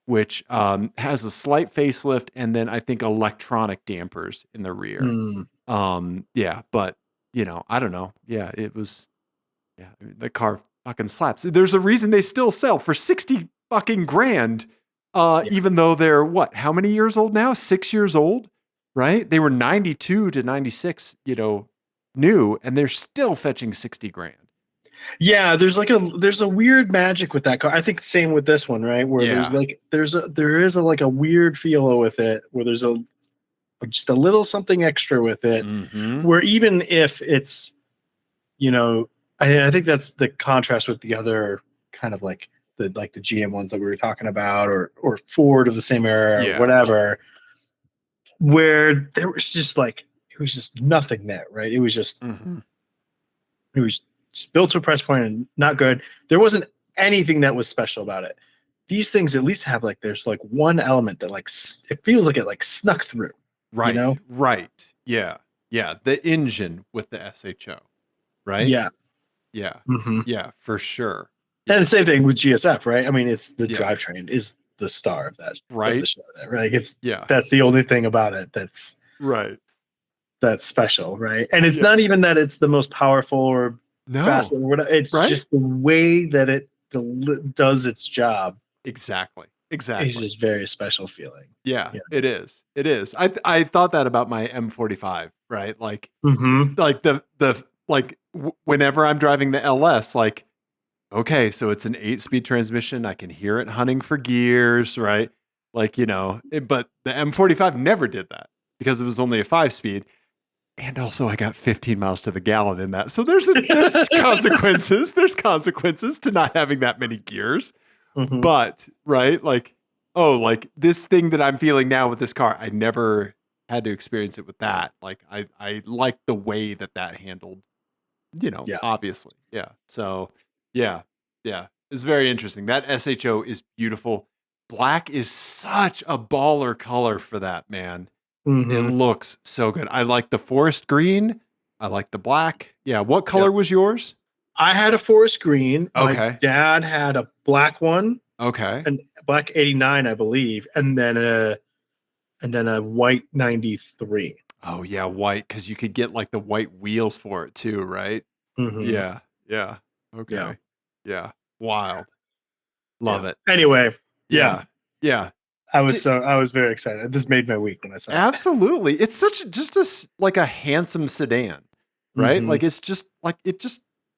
which has a slight facelift and then I think electronic dampers in the rear. But I don't know. Yeah, it was, the car fucking slaps. There's a reason they still sell for 60 fucking grand. Even though they're how many years old now? 6 years old, right? They were 92 to 96, new, and they're still fetching 60 grand. Yeah, there's a weird magic with that car. I think the same with this one, right? Where there is a weird feel with it, where there's just a little something extra with it. Where even if it's, I think that's the contrast with the other kind of like the GM ones that we were talking about, or Ford of the same era, or whatever, where there was just like, it was just nothing there, right? It was just it was just built to a price point and not good. There wasn't anything that was special about it. These things at least have there's one element that it feels like it snuck through. Right. Right. Yeah. Yeah. The engine with the SHO. Right. Yeah. Yeah. Yeah, for sure. And the same thing with GSF, right? I mean, it's the drivetrain is the star of that, right? Of the show, right? That's the only thing about it that's right. That's special, right? And it's not even that it's the most powerful or fast or whatever. It's just the way that it does its job. Exactly. It's just very special feeling. Yeah, it is. It is. I thought that about my M45, right? Like, whenever I'm driving the LS, like, okay, so it's an 8-speed transmission. I can hear it hunting for gears, right? Like, but the M45 never did that because it was only a 5-speed. And also I got 15 miles to the gallon in that. So there's consequences. There's consequences to not having that many gears. But, right, like, this thing that I'm feeling now with this car, I never had to experience it with that. Like, I like the way that handled, obviously. Yeah. So, yeah. It's very interesting. That SHO is beautiful. Black is such a baller color for that, man. It looks so good. I like the forest green. I like the black. Yeah. What color was yours? I had a forest green. Okay. My dad had a black one. Okay. And black 89, I believe, and then a white 93. Oh yeah, white, because you could get like the white wheels for it too, right? Yeah. Yeah. Okay. Yeah. Wild. Love it. Anyway. Yeah. I was very excited. This made my week when I saw it. Absolutely. It's just a handsome sedan, right? Like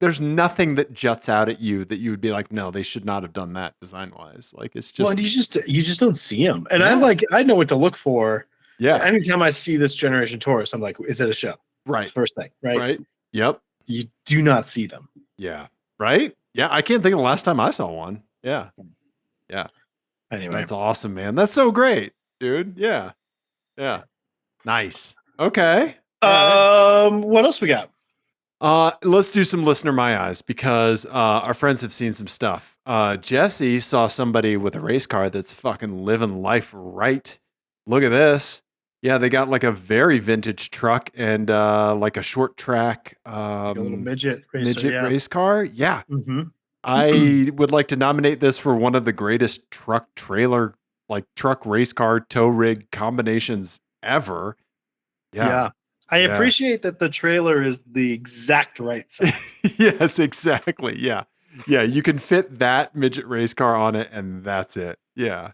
there's nothing that juts out at you that you would be like, no, they should not have done that design wise. Like it's just, well, you just don't see them. And I know what to look for. Yeah. Anytime I see this generation Taurus, I'm like, is it a show? Right. That's the first thing. Right. Right. Yep. You do not see them. Yeah. Right. Yeah. I can't think of the last time I saw one. Yeah. Yeah. Anyway, that's awesome, man. That's so great, dude. Yeah. Yeah. Nice. Okay. What else we got? Let's do some listener my eyes because our friends have seen some stuff. Jesse saw somebody with a race car that's fucking living life right. Look at this. Yeah, they got like a very vintage truck and like a short track a little midget race car. Yeah. I would like to nominate this for one of the greatest truck race car tow rig combinations ever. Yeah. I appreciate that the trailer is the exact right size. Yes, exactly. Yeah. Yeah. You can fit that midget race car on it and that's it. Yeah.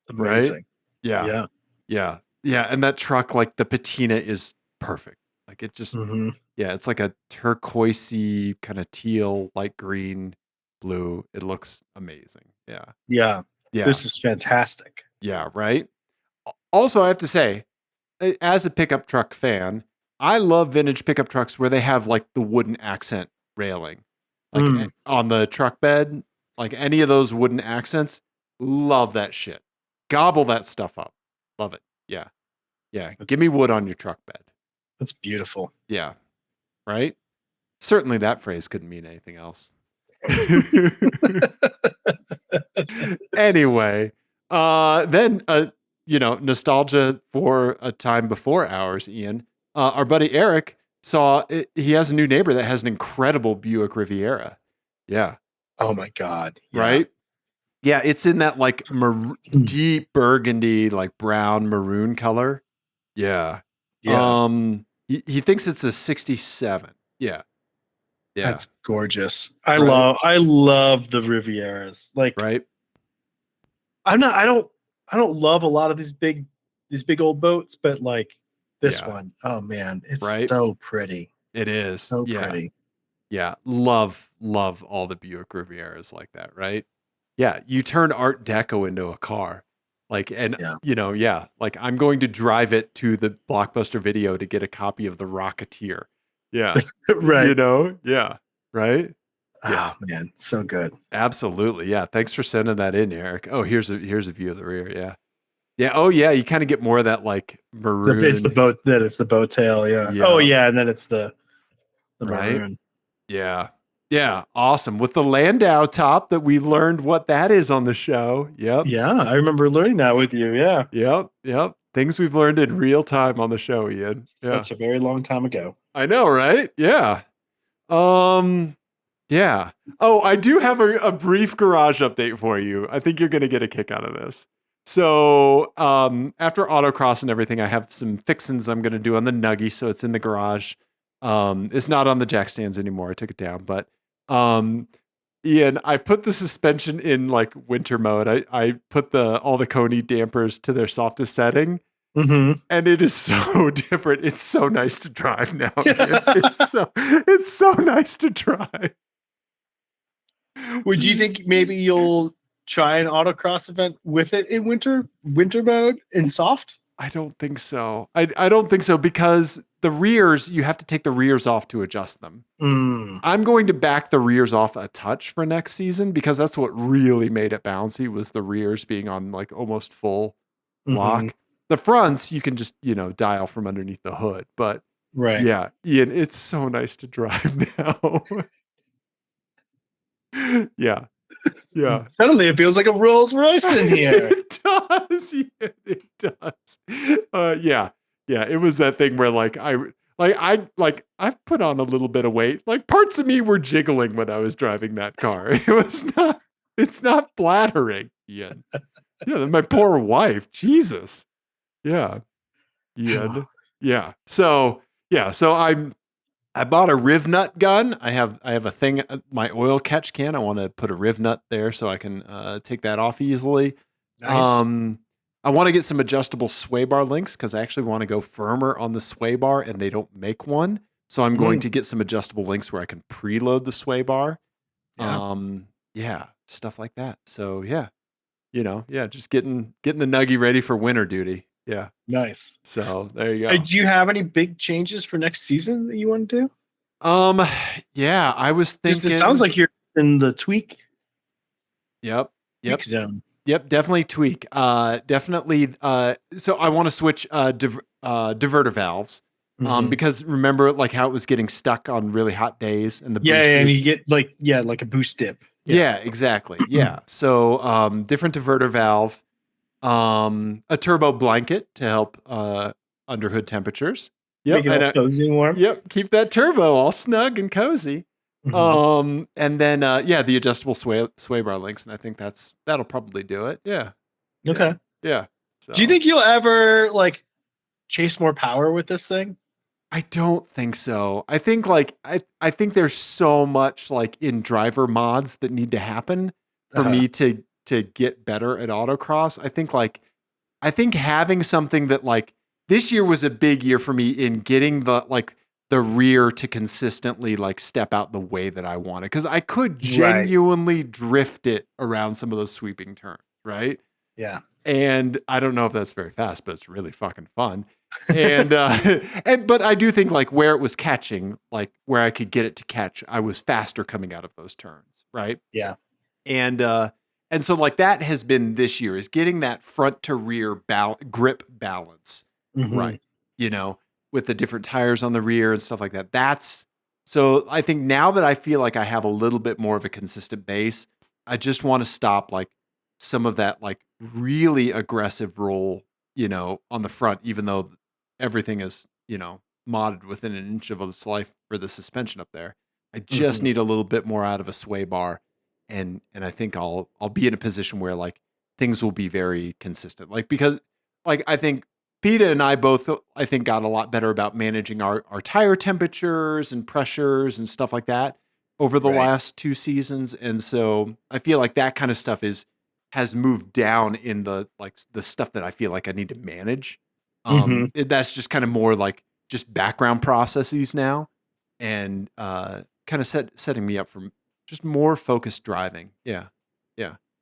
Amazing. Right? Yeah. Yeah. Yeah. Yeah. And that truck, like the patina is perfect. Like it just, yeah, it's like a turquoisey kind of teal, light green, blue. It looks amazing. Yeah. Yeah. Yeah. This is fantastic. Yeah. Right. Also, I have to say, as a pickup truck fan, I love vintage pickup trucks where they have like the wooden accent railing, like on the truck bed, like any of those wooden accents. Love that shit. Gobble that stuff up. Love it. Yeah. Yeah. Give me wood on your truck bed. That's beautiful. Yeah. Right? Certainly that phrase couldn't mean anything else. Anyway, then nostalgia for a time before ours, Ian. Our buddy Eric saw he has a new neighbor that has an incredible Buick Riviera. Yeah. Oh my God. Yeah. Right? Yeah, it's in that like deep burgundy, like brown maroon color. Yeah. Yeah. He thinks it's a 67. Yeah. Yeah. That's gorgeous. I love the Rivieras. Like, right. I don't love a lot of these big old boats, but like this one, oh man, it's so pretty. It is so pretty. Yeah. Love all the Buick Rivieras like that, right? Yeah. You turn Art Deco into a car. Like, and like I'm going to drive it to the Blockbuster Video to get a copy of The Rocketeer. Yeah. Right. Yeah. Right. Yeah. Oh man, so good. Absolutely. Yeah. Thanks for sending that in, Eric. Oh, here's a view of the rear. Yeah. Yeah. Oh yeah. You kind of get more of that like maroon. It's the boat tail. Yeah. Oh yeah. And then it's the maroon. Yeah. Yeah. Awesome. With the Landau top that we learned what that is on the show. Yep. Yeah. I remember learning that with you. Yeah. Yep. Things we've learned in real time on the show, Ian. Such a very long time ago. I know, right? Yeah. Yeah. Oh, I do have a brief garage update for you. I think you're going to get a kick out of this. So, after autocross and everything, I have some fixins I'm going to do on the Nuggie. So it's in the garage. It's not on the jack stands anymore. I took it down, but, Ian, I put the suspension in like winter mode. I put all the Coney dampers to their softest setting. And it is so different. It's so nice to drive now. It's so nice to drive. Would you think maybe you'll try an autocross event with it in winter mode in soft? I don't think so. I don't think so because the rears, you have to take the rears off to adjust them. I'm going to back the rears off a touch for next season because that's what really made it bouncy was the rears being on like almost full lock. The fronts, you can just, dial from underneath the hood. But yeah, Ian, it's so nice to drive now. Yeah. Suddenly it feels like a Rolls Royce in here. It does. Yeah, it does. Yeah. It was that thing where I've put on a little bit of weight. Like parts of me were jiggling when I was driving that car. It's not flattering, Ian. Yeah, my poor wife. Jesus. Yeah. Ian. Yeah. So I bought a riv nut gun. I have a thing, my oil catch can. I want to put a riv nut there so I can take that off easily. Nice. I want to get some adjustable sway bar links because I actually want to go firmer on the sway bar and they don't make one. So I'm going to get some adjustable links where I can preload the sway bar. Stuff like that. So just getting the Nuggie ready for winter duty. Yeah. Nice. So there you go. Do you have any big changes for next season that you want to do? Yeah, I was thinking. It sounds like you're in the tweak. Yep. Tweak zone. Yep. Definitely tweak. Definitely. So I want to switch diverter valves. Because remember like how it was getting stuck on really hot days and the boosters. And you get like a boost dip. Yeah, exactly. Yeah. So different diverter valve. A turbo blanket to help under hood temperatures. Yep, make it cozy and warm. Yep, keep that turbo all snug and cozy. And then the adjustable sway bar links, and I think that'll probably do it. Yeah. Okay. Yeah. So. Do you think you'll ever like chase more power with this thing? I don't think so. I think I think there's so much like in driver mods that need to happen for me to get better at autocross. I think having something that like this year was a big year for me in getting the like the rear to consistently like step out the way that I want it. Because I could genuinely drift it around some of those sweeping turns, right? Yeah. And I don't know if that's very fast, but it's really fucking fun. And but I do think like where it was catching, like where I could get it to catch, I was faster coming out of those turns, right? Yeah. And so like that has been this year, is getting that front to rear grip balance, right? You know, with the different tires on the rear and stuff like that. That's so I think now that I feel like I have a little bit more of a consistent base, I just want to stop like some of that like really aggressive roll, you know, on the front, even though everything is, you know, modded within an inch of its life for the suspension up there. I just need a little bit more out of a sway bar. And I think I'll be in a position where like things will be very consistent. Like, because like I think PETA and I both, I think, got a lot better about managing our tire temperatures and pressures and stuff like that over the last 2 seasons. And so I feel like that kind of stuff has moved down in the like the stuff that I feel like I need to manage. That's just kind of more like just background processes now, and kind of setting me up for just more focused driving. Yeah.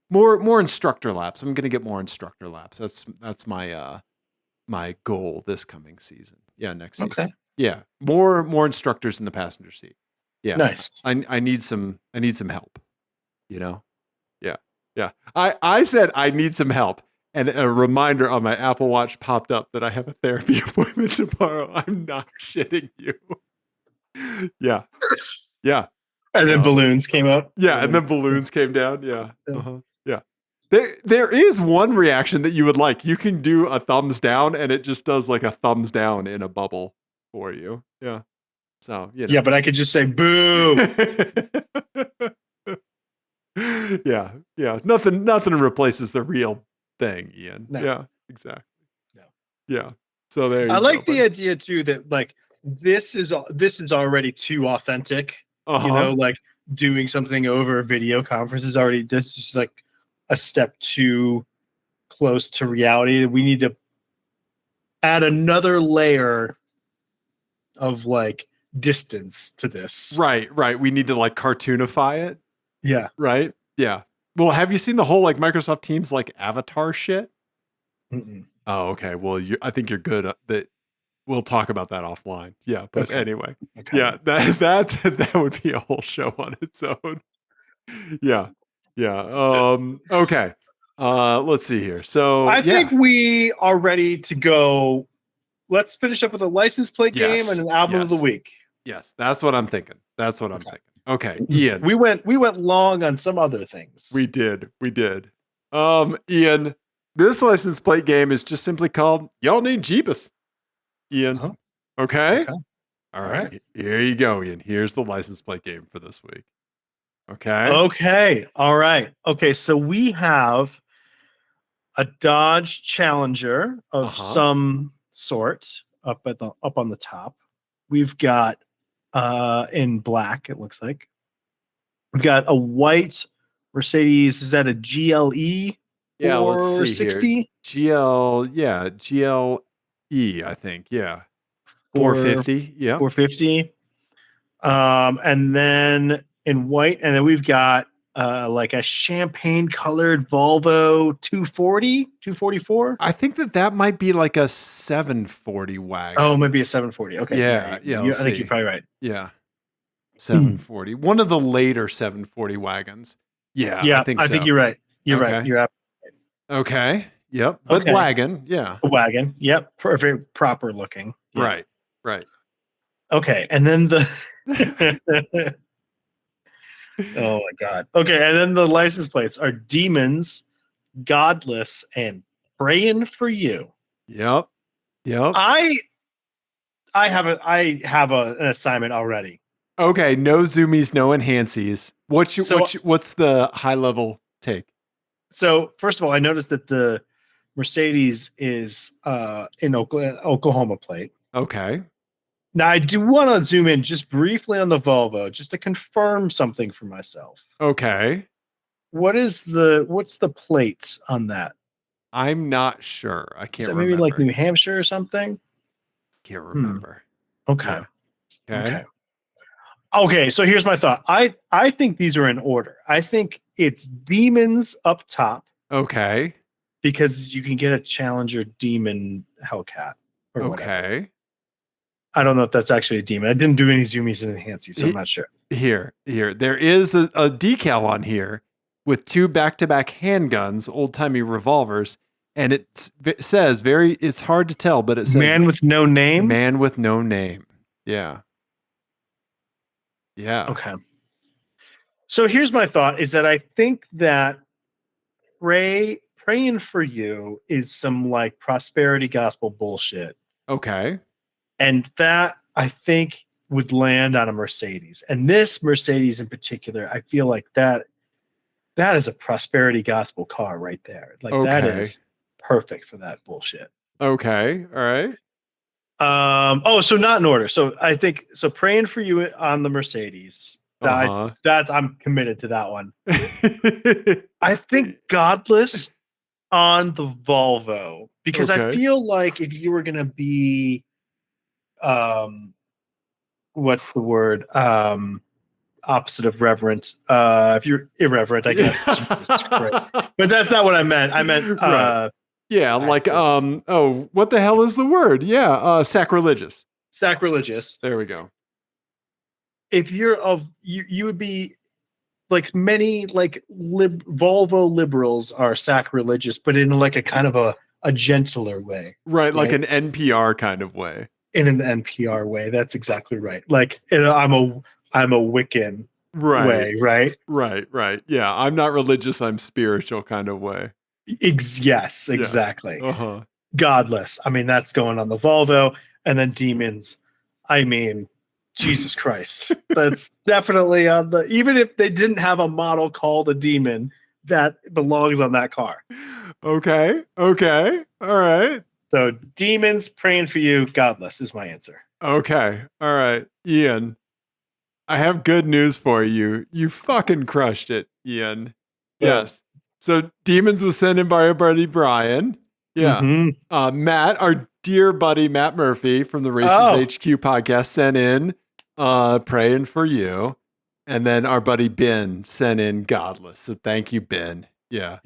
More instructor laps. I'm gonna get more instructor laps. That's my my goal this coming season. Yeah, next season. Okay. Yeah, more instructors in the passenger seat. Yeah, nice. I need some help. You know. Yeah. I said I need some help, and a reminder on my Apple Watch popped up that I have a therapy appointment tomorrow. I'm not shitting you. Yeah. And then balloons came up. Yeah, and then balloons came down. Yeah. Yeah. There is one reaction that you would like. You can do a thumbs down, and it just does like a thumbs down in a bubble for you. Yeah. So, you know. Yeah, but I could just say boo. Yeah. Nothing replaces the real thing, Ian. No. Yeah, exactly. No. Yeah. So there you go. I like the idea too that like this is already too authentic. You know, like doing something over a video conference is already, this is like a step too close to reality. We need to add another layer of like distance to this. Right. We need to like cartoonify it. Yeah. Right. Yeah. Well, have you seen the whole like Microsoft Teams like avatar shit? Oh, okay. Well, I think you're good. That we'll talk about that offline. Yeah, but anyway, yeah, that would be a whole show on its own. Yeah. Okay. Let's see here. So I think we are ready to go. Let's finish up with a license plate game and an album of the week. Yes, that's what I'm thinking. Okay, Ian. We went long on some other things. We did. Ian, this license plate game is just simply called Y'all Need Jeebus. Ian. Okay? All right. Here you go, Ian. Here's the license plate game for this week. Okay. All right. Okay, so we have a Dodge Challenger of some sort up on the top. We've got in black, it looks like. We've got a white Mercedes. Is that a GLE? Yeah, let's see 460? GLE, I think. Yeah. 450. Yeah. 450. And then in white, and then we've got like a champagne colored Volvo 244. I think that might be like a 740 wagon. Oh, maybe a 740. Okay. Yeah. I think you're probably right. Yeah. 740. One of the later 740 wagons. Yeah. I think you're right. You're right. You're absolutely right. Okay. Yep. But wagon. Yeah. A wagon. Yep. Very proper looking. Yeah. Right. Okay. And then the oh my God. Okay. And then the license plates are Demons, Godless, and Praying for You. Yep. I have an assignment already. Okay. No zoomies, no enhancies. What's the high level take? So first of all, I noticed that the Mercedes is in Oklahoma plate. Okay. Now I do want to zoom in just briefly on the Volvo, just to confirm something for myself. Okay. What's the plate on that? I'm not sure. I can't remember. Maybe like New Hampshire or something? Can't remember. Okay. Okay. Okay, so here's my thought. I think these are in order. I think it's Demons up top. Okay. Because you can get a Challenger Demon Hellcat or whatever. I don't know if that's actually a demon. I didn't do any zoomies and enhancies, so I'm not sure. Here. There is a decal on here with 2 back-to-back handguns, old-timey revolvers, and it says it's hard to tell, but it says Man with no name? Man with no name. Yeah. Yeah. Okay. So here's my thought is that I think that praying for you is some like prosperity gospel bullshit. Okay. And that I think would land on a Mercedes. And this Mercedes in particular, I feel like that is a prosperity gospel car right there. Like that is perfect for that bullshit. Okay. All right. So not in order. So I think so praying for you on the Mercedes. I'm committed to that one. I think Godless on the Volvo because I feel like if you were gonna be what's the word? Opposite of reverent. If you're irreverent, I guess. Jesus Christ. But that's not what I meant. I meant yeah, like what the hell is the word? Yeah, sacrilegious. Sacrilegious. There we go. If you're you would be like many like Volvo liberals are sacrilegious, but in like a kind of a gentler way. Right, like an NPR kind of way. In an NPR way. That's exactly right. Like I'm a Wiccan way, right? Right. Yeah, I'm not religious, I'm spiritual kind of way. Yes, exactly. Yes. Godless. I mean, that's going on the Volvo. And then Demons. I mean, Jesus Christ. That's definitely on the, even if they didn't have a model called a Demon, that belongs on that car. Okay. All right. So Demons, praying for you, Godless is my answer. Okay. All right. Ian, I have good news for you. You fucking crushed it, Ian. Yeah. Yes. So Demons was sent in by our buddy Brian. Yeah. Mm-hmm. Matt, our dear buddy Matt Murphy from the Races HQ podcast sent in praying for you. And then our buddy Ben sent in Godless. So thank you, Ben. Yeah.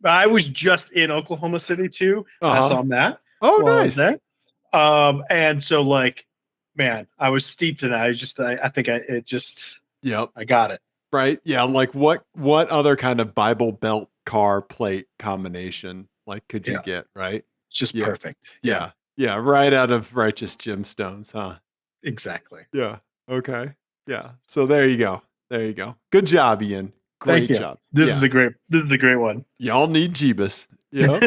I was just in Oklahoma City too. I saw Matt. Oh, nice. And so like, man, I was steeped in it. I think I got it. Right. Yeah. Like what other kind of Bible Belt car plate combination like could you get? Right. It's just perfect. Yeah. Right out of Righteous Gemstones, huh? Exactly. Yeah. Okay. Yeah. So there you go. Good job, Ian. Great job. This is a great one. Y'all need Jeebus. Yeah.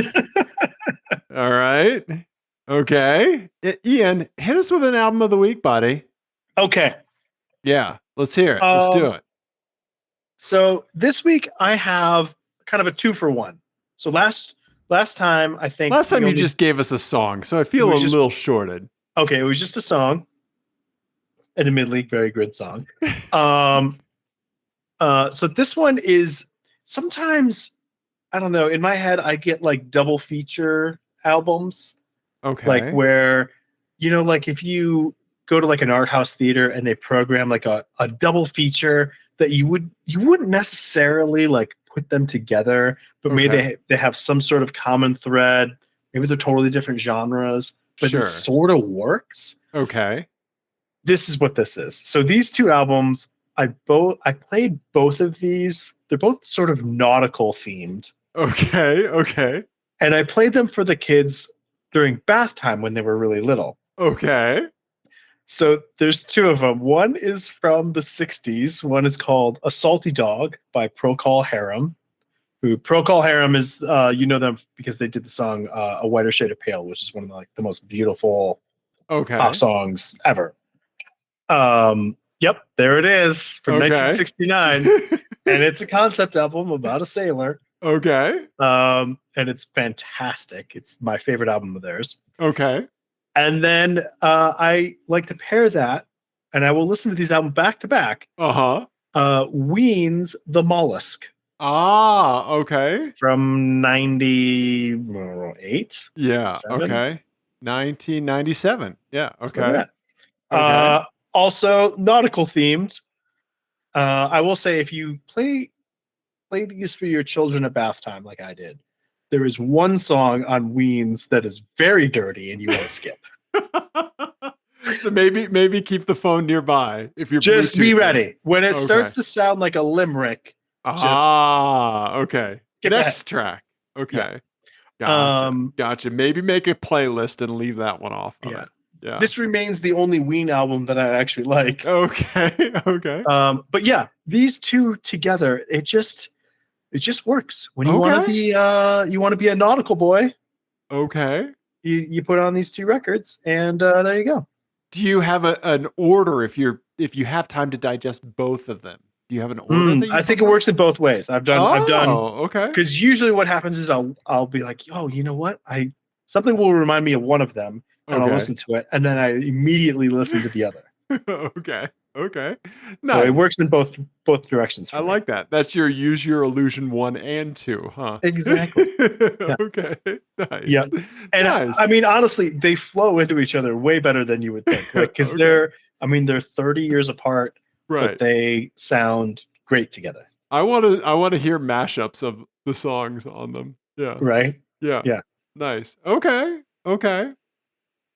All right. Okay. Ian, hit us with an album of the week, buddy. Okay. Yeah. Let's hear it. Let's do it. So this week I have kind of a 2-for-1. So last time I think you just gave us a song, so I feel a little shorted. Okay, it was just a song. Admittedly, very good song. So this one is sometimes, I don't know, in my head I get like double feature albums. Okay. Like where, like if you go to like an art house theater and they program like a double feature that you wouldn't necessarily like put them together, but maybe they have some sort of common thread. Maybe they're totally different genres, but it sort of works. Okay. This is what this is. So these two albums, I played both of these. They're both sort of nautical themed. Okay. And I played them for the kids during bath time when they were really little. Okay. So there's two of them. One is from the 60s. One is called A Salty Dog by Procol Harum. Procol Harum is, them because they did the song A Whiter Shade of Pale, which is one of the most beautiful pop songs ever. Yep, there it is from 1969. And it's a concept album about a sailor. Okay. And it's fantastic. It's my favorite album of theirs. Okay. And then I like to pair that, and I will listen to these albums back to back. Ween's The Mollusk. Ah, okay. From 98. Yeah. 7? Okay. 1997. Yeah. Okay. Also nautical themed. I will say if you play these for your children at bath time like I did, there is one song on Ween's that is very dirty and you want to skip. So maybe keep the phone nearby if you're just Bluetoothing. Be ready when it starts to sound like a limerick. Okay. Next ahead. track. Okay. Yeah. Gotcha. Maybe make a playlist and leave that one off. Yeah. Yeah. This remains the only Ween album that I actually like. Okay. But yeah, these two together, it just works. When you want to be a nautical boy. Okay. You put on these two records and there you go. Do you have an order if you have time to digest both of them? Do you have an order? I think it works in both ways. I've done okay. Because usually what happens is I'll be like, oh, you know what? Something will remind me of one of them and I'll listen to it, and then I immediately listen to the other. Okay. Nice. So it works in both directions. I like that. That's your use your illusion 1 and 2, huh? Exactly. Yeah. Okay. Nice. Yeah. And nice. I mean, honestly, they flow into each other way better than you would think. Because they're 30 years apart, right? But they sound great together. I want to hear mashups of the songs on them. Yeah. Right. Yeah. Yeah. Nice. Okay.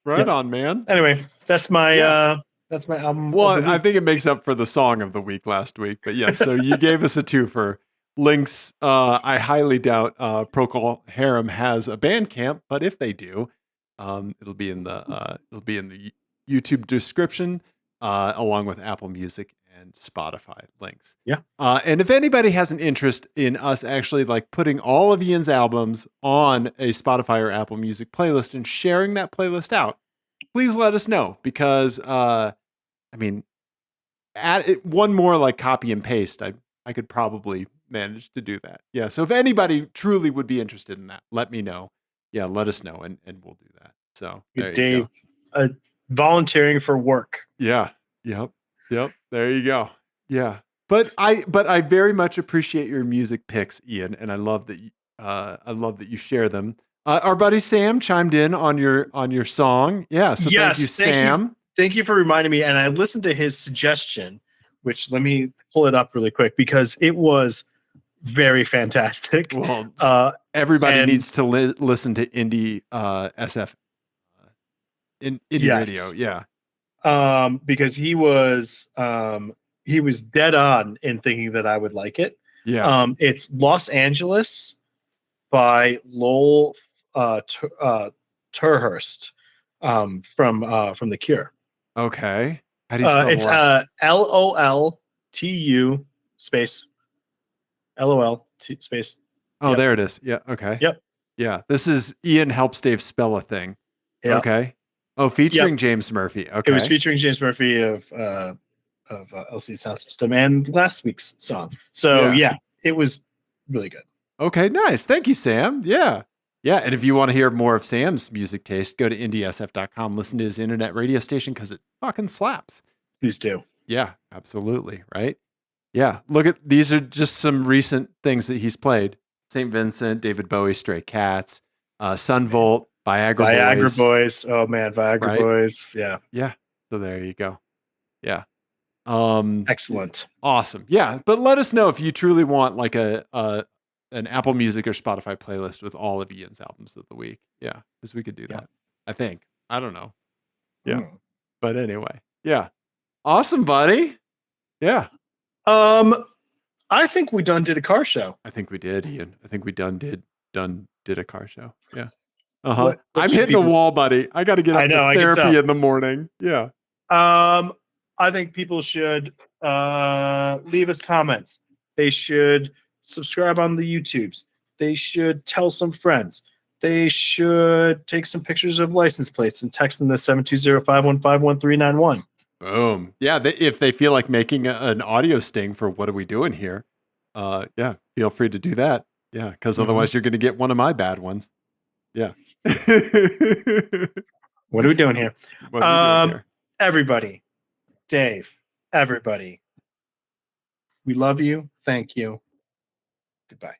Right on, man. Anyway, that's my album. Well, I think it makes up for the song of the week last week. But yes, so you gave us a two-fer. Links. I highly doubt Procol Harum has a Bandcamp, but if they do, it'll be in the YouTube description, along with Apple Music and Spotify links. Yeah. And if anybody has an interest in us actually like putting all of Ian's albums on a Spotify or Apple Music playlist and sharing that playlist out, please let us know, because I mean, add it, one more like copy and paste, I could probably manage to do that. Yeah. So if anybody truly would be interested in that, let me know. Yeah, let us know, and we'll do that. So there Dave, volunteering for work. Yeah. Yep. There you go. Yeah. But I very much appreciate your music picks, Ian, and I love that you share them. Our buddy Sam chimed in on your song. Yeah. So yes, thank you, Sam. Thank you for reminding me. And I listened to his suggestion, which let me pull it up really quick because it was very fantastic. Well, everybody needs to listen to Indie SF in Indie Radio. Yeah. Because he was dead on in thinking that I would like it. Yeah. It's Los Angeles by Lowell Turhurst from The Cure. Okay. How do you spell it's LOLTU space LOL space. Oh, there it is. Yeah. Okay. Yep. Yeah. This is Ian helps Dave spell a thing. Yep. Okay. Oh, featuring James Murphy. Okay. It was featuring James Murphy of LCD Sound System and last week's song. So yeah, it was really good. Okay. Nice. Thank you, Sam. Yeah. Yeah. And if you want to hear more of Sam's music taste, go to indiesf.com, listen to his internet radio station because it fucking slaps. Please do. Yeah, absolutely. Right. Yeah. Look at, these are just some recent things that he's played. St. Vincent, David Bowie, Stray Cats, Sunvolt, Viagra Boys. Oh man, Viagra Boys. Yeah. Yeah. So there you go. Yeah. Excellent. Awesome. Yeah. But let us know if you truly want like an Apple Music or Spotify playlist with all of Ian's albums of the week. Yeah. Because we could do that. I think. I don't know. Yeah. But anyway. Yeah. Awesome, buddy. Yeah. I think we done did a car show. I think we did, Ian. I think we done did a car show. Yeah. Uh-huh. I'm hitting the wall, buddy. I got to get up to therapy in the morning. Yeah. I think people should leave us comments. They should subscribe on the YouTubes. They should tell some friends. They should take some pictures of license plates and text them to 720-515-1391. Boom. Yeah. If they feel like making an audio sting for what are we doing here, yeah, feel free to do that. Yeah. Because otherwise you're going to get one of my bad ones. Yeah. What are we doing here? Everybody, Dave, everybody, we love you. Thank you. Goodbye.